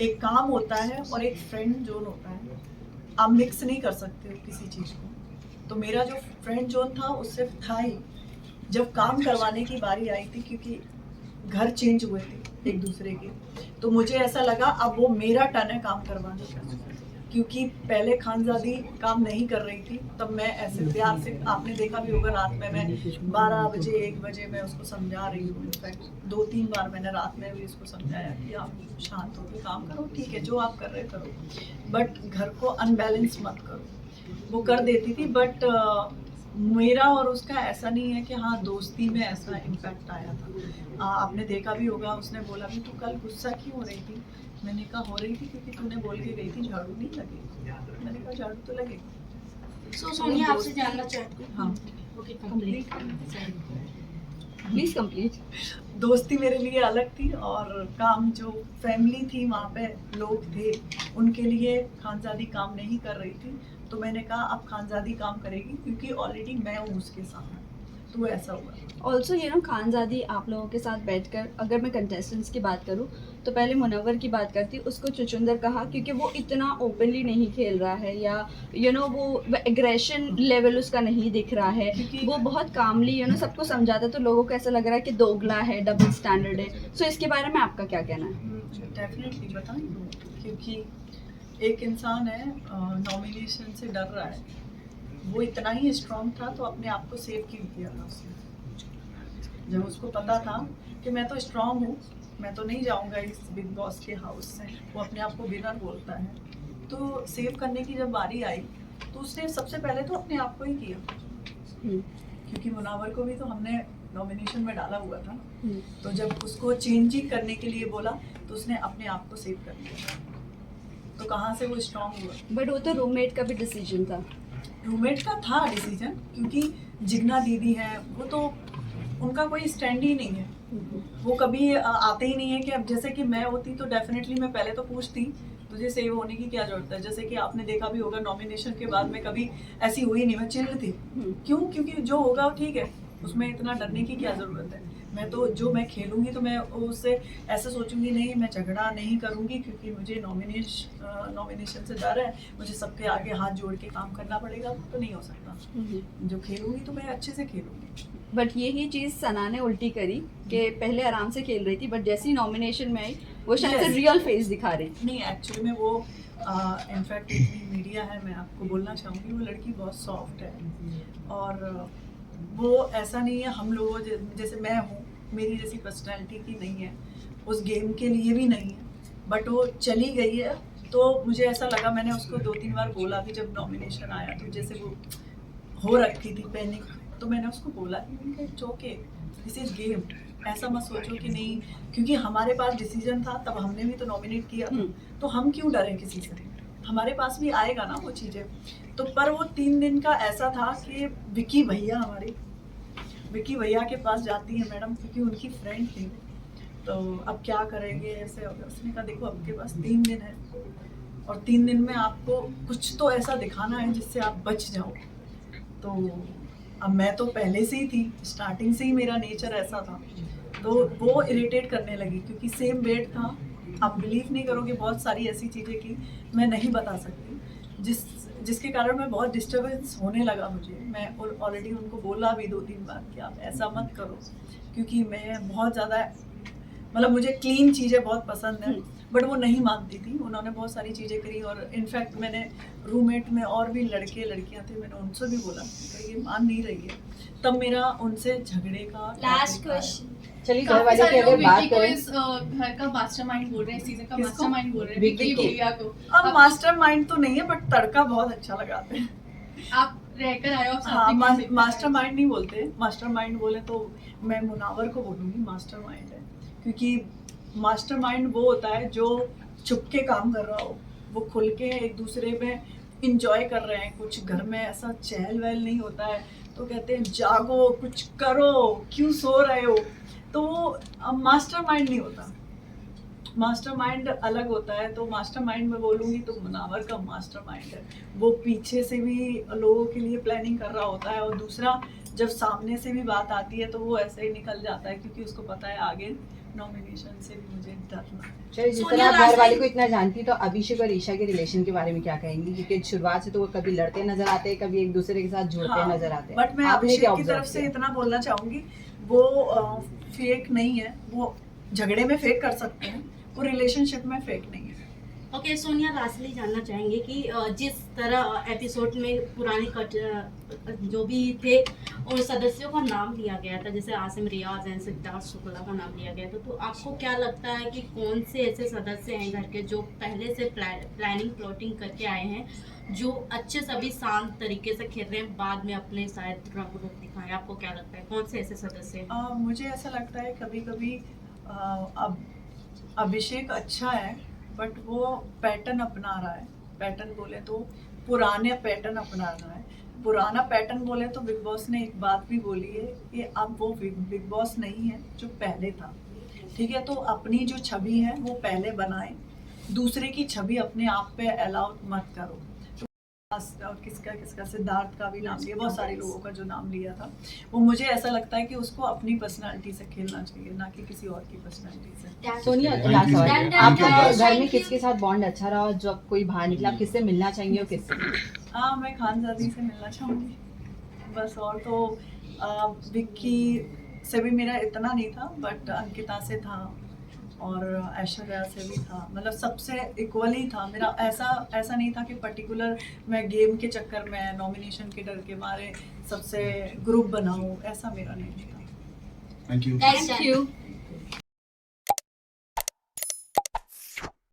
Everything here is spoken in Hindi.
एक काम होता है और एक फ्रेंड जोन होता है, आप मिक्स नहीं कर सकते हो किसी चीज़ को। तो मेरा जो फ्रेंड जोन था उससे था ही। जब काम करवाने की बारी आई थी, क्योंकि घर चेंज हुए थे एक दूसरे के, तो मुझे ऐसा लगा अब वो मेरा टर्न है काम करवाने का, क्योंकि पहले खानजादी काम नहीं कर रही थी। तब मैं ऐसे प्यार से, आपने देखा भी होगा, रात में मैं 12 बजे 1 बजे मैं उसको समझा रही हूँ। इनफैक्ट 2-3 बार मैंने रात में भी उसको समझाया कि आप शांत होकर काम करो, ठीक है जो आप कर रहे करो, बट घर को अनबैलेंस मत करो। वो कर देती थी, बट मेरा और उसका ऐसा नहीं है कि हाँ दोस्ती में ऐसा इम्पैक्ट आया था। आपने देखा भी होगा, उसने बोला भी तू कल गुस्सा क्यों हो रही थी? मैंने कहा हो रही थी क्योंकि तूने बोल के गई थी झाड़ू नहीं लगेगी। मैंने कहा झाड़ू तो लगेगी। सो सोनिया आपसे जानना चाहती हूँ। हाँ ओके कंप्लीट। Please complete. दोस्ती मेरे लिए अलग थी, और काम जो फैमिली थी वहाँ पे लोग थे, उनके लिए खानजादी काम नहीं कर रही थी। तो मैंने कहा अब खानजादी काम करेगी, क्योंकि ऑलरेडी मैं हूँ उसके सामने। तो ऐसा हुआ। ऑल्सो खानजादी आप लोगों के साथ बैठकर, अगर मैं कंटेस्टेंट्स की बात करूँ तो पहले मुनव्वर की बात करती, उसको चुचुंदर कहा क्योंकि वो इतना ओपनली नहीं खेल रहा है, या वो एग्रेशन लेवल उसका नहीं दिख रहा है, वो बहुत कामली सबको समझाता है, तो लोगों को ऐसा लग रहा है कि दोगला है, डबल स्टैंडर्ड है। सो इसके बारे में आपका क्या कहना है? डेफिनेटली बताएंगे, क्योंकि एक इंसान है नॉमिनेशन से डर रहा है, वो इतना ही स्ट्रांग था तो अपने आप को सेव क्यों किया था उसने? जब उसको पता था कि मैं तो स्ट्रांग हूँ, मैं तो नहीं जाऊँगा इस बिग बॉस के हाउस से, वो अपने आप को विनर बोलता है, तो सेव करने की जब बारी आई तो उसने सबसे पहले तो अपने आप को ही किया, क्योंकि मुनावर को भी तो हमने नॉमिनेशन में डाला हुआ था। तो जब उसको चेंजिंग करने के लिए बोला तो उसने अपने आप को सेव कर लिया, तो कहाँ से वो स्ट्रांग हुआ? बट वो तो रूममेट का भी डिसीजन था। रूममेट का था डिसीजन, क्योंकि जिग्ना दीदी है, वो तो उनका कोई स्टैंड ही नहीं है। वो कभी आते ही नहीं है कि अब जैसे कि मैं होती तो डेफिनेटली मैं पहले तो पूछती तुझे सेव होने की क्या जरूरत है। जैसे कि आपने देखा भी होगा नॉमिनेशन के बाद में कभी ऐसी हुई नहीं, मैं चिल थी। क्यों? क्योंकि जो होगा ठीक है, उसमें इतना डरने की क्या जरूरत है। मैं तो जो मैं खेलूंगी तो मैं उससे ऐसा सोचूंगी नहीं, मैं झगड़ा नहीं करूंगी, क्योंकि मुझे नॉमिनेशन से डर है, मुझे सबके आगे हाथ जोड़ के काम करना पड़ेगा, तो नहीं हो सकता। जो खेलूंगी तो मैं अच्छे से खेलूंगी। बट यही चीज़ सना ने उल्टी करी कि पहले आराम से खेल रही थी, बट जैसे ही नॉमिनेशन में आई वो शायद से रियल फेस दिखा रही थी। नहीं, एक्चुअली में वो इनफैक्ट इतनी मीडिया है, मैं आपको बोलना चाहूँगी वो लड़की बहुत सॉफ्ट है, और वो ऐसा नहीं है हम लोगों जैसे मैं हूँ, मेरी जैसी पर्सनैलिटी की नहीं है, उस गेम के लिए भी नहीं है, बट वो चली गई है। तो मुझे ऐसा लगा, मैंने उसको 2-3 बार बोला भी, जब नॉमिनेशन आया तो जैसे वो हो रखी थी पैनिक, तो मैंने उसको बोला कि it's okay, this is game, ऐसा मत सोचो कि नहीं, क्योंकि हमारे पास डिसीजन था, तब हमने भी तो नॉमिनेट किया था, तो हम क्यों डरें किसी से? हमारे पास भी आएगा ना वो चीज़ें। तो पर वो 3 दिन का ऐसा था कि विकी भैया के पास जाती है मैडम, क्योंकि उनकी फ्रेंड थी, तो अब क्या करेंगे, ऐसे हो गया। उसने कहा देखो आपके पास 3 दिन है, और 3 दिन में आपको कुछ तो ऐसा दिखाना है जिससे आप बच जाओ। तो अब मैं तो पहले से ही थी, स्टार्टिंग से ही मेरा नेचर ऐसा था, तो वो इरिटेट करने लगी, क्योंकि सेम बेड था। आप बिलीव नहीं करोगे, बहुत सारी ऐसी चीज़ें की मैं नहीं बता सकती, जिसके कारण मैं बहुत डिस्टर्बेंस होने लगा मुझे। मैं ऑलरेडी उनको बोला भी 2-3 बार कि आप ऐसा मत करो, क्योंकि मैं बहुत ज़्यादा, मतलब मुझे क्लीन चीज़ें बहुत पसंद है, बट वो नहीं मानती थी। उन्होंने बहुत सारी चीज़ें करी, और इनफैक्ट मैंने रूममेट में और भी लड़के लड़कियां थे, मैंने उनसे भी बोला कि ये मान नहीं रही है। तब मेरा उनसे झगड़े का लास्ट क्वेश्चन। चलिए घर वाले की अगर बात करें, इस घर का मास्टरमाइंड बोल रहे हैं, इस सीजन का किसको? मास्टरमाइंड बोल रहे हैं विकी विकी को। भैया को। अब मास्टरमाइंड तो नहीं है, बट तड़का बहुत अच्छा लगाते हैं। आप रहकर आए हो, आप हाँ, साथ में मास्टरमाइंड नहीं बोलते, मास्टरमाइंड बोले तो मैं मुनावर को बोलूँगी मास्टरमाइंड है, क्योंकि मास्टरमाइंड वो होता है जो छुप के काम कर रहा हो, वो खुल के एक दूसरे में इंजॉय कर रहे हैं कुछ। घर में ऐसा चहल वहल नहीं होता है, तो कहते हैं जागो कुछ करो, क्यों सो रहे हो, तो वो मास्टरमाइंड नहीं होता। मास्टरमाइंड अलग होता है। तो मास्टरमाइंड में बोलूँगी तो मुनावर का मास्टरमाइंड है, वो पीछे से भी लोगों के लिए प्लानिंग कर रहा होता है, और दूसरा जब सामने से भी बात आती है तो वो ऐसे ही निकल जाता है, क्योंकि उसको पता है आगे नॉमिनेशन से भी मुझे डरना है। चलिए, जिस सोनिया तरह आप घर राजनी- वाले को इतना जानती तो अभिषेक और ईशा के रिलेशन के बारे में क्या कहेंगी? क्योंकि शुरुआत से तो वो कभी लड़ते नजर आते हैं, कभी एक दूसरे के साथ जुड़ते हाँ, नजर आते हैं। बट मैं आपने अभिषेक क्या की observe तरफ से किया? इतना बोलना चाहूंगी, वो फेक नहीं है। वो झगड़े में फेक कर सकते हैं, वो रिलेशनशिप में फेक नहीं है। ओके, सोनिया रासली जानना चाहेंगे कि जिस तरह एपिसोड में पुराने जो भी थे उन सदस्यों का नाम लिया गया था, जैसे आसिम रियाज एंड सिद्धार्थ शुक्ला का नाम लिया गया था, तो आपको क्या लगता है कि कौन से ऐसे सदस्य हैं घर के जो पहले से प्लानिंग प्लॉटिंग करके आए हैं, जो अच्छे सभी शांत तरीके से खेल रहे हैं, बाद में अपने शायद रंग रूप दिखाएं? आपको क्या लगता है कौन से ऐसे सदस्य हैं? मुझे ऐसा लगता है कभी कभी अब अभिषेक अच्छा है, बट वो पैटर्न अपना रहा है। पैटर्न बोले तो पुराने पैटर्न अपना रहा है। पुराना पैटर्न बोले तो बिग बॉस ने एक बात भी बोली है कि अब वो बिग बॉस नहीं है जो पहले था। ठीक है, तो अपनी जो छवि है वो पहले बनाए, दूसरे की छवि अपने आप पे अलाउ मत करो। तो किसका सिद्धार्थ का भी नाम लिया, बहुत सारे लोगों का जो नाम लिया था, वो मुझे ऐसा लगता है कि उसको अपनी पर्सनालिटी से खेलना चाहिए, ना कि किसी और की पर्सनालिटी से। Sonia, Thank last you. सवाल, Thank you. आपके घर Thank में you. किसके साथ बॉन्ड अच्छा रहा और जब कोई बाहर निकला आप किससे मिलना चाहेंगे और किससे? हाँ, मैं खानजादी से मिलना चाहूँगी बस। और तो विक्की से भी मेरा इतना नहीं था, बट अंकिता से था और ऐश्वर्या से भी था। मतलब सबसे इक्वली था मेरा। ऐसा नहीं था कि पर्टिकुलर मैं गेम के चक्कर में, नॉमिनेशन के डर के मारे सबसे ग्रुप बनाऊँ, ऐसा मेरा नहीं था। Thank you. Thank Thank you.